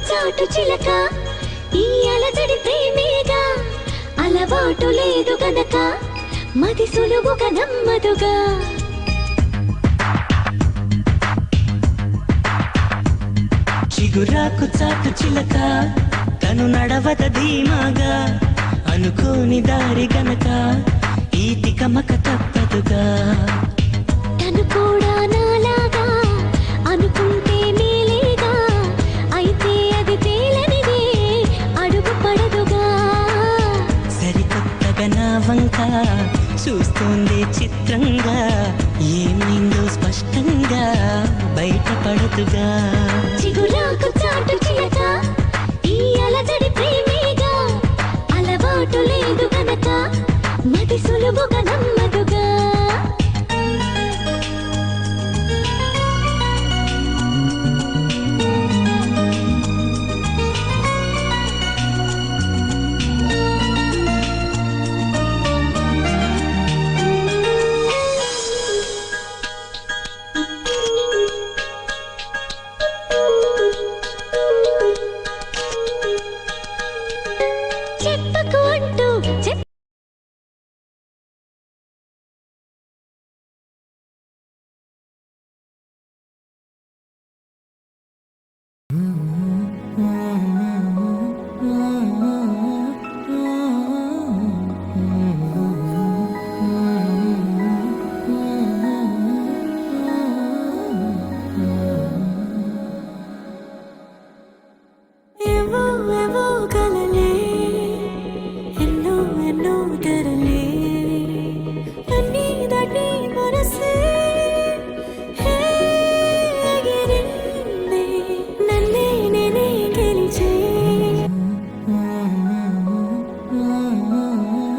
చాటు చిలక ఈ అలజడి ప్రేమేగా అలవాటు లేదు గనక మది సులువుగా నమ్మదుగా చిగురాకు చాటు చిలక తను నడవద ధీమాగా అనుకోని దారి గనక ఈ తికమక తప్పదుగా తను కూడా నాలాగా అనుకుంటే మేలేగా అయితే అది తేలనిదే అడుగు పడదుగా సరికొత్తగా నా వంక చూస్తోంది చిత్రంగా ఏమైందో స్పష్టంగా బయటపడదుగా చిగురాకు చాటు చిలక ఈ అలజడి ప్రేమేగా అలవాటు లేదు గనక మది సులువుగా నమ్మ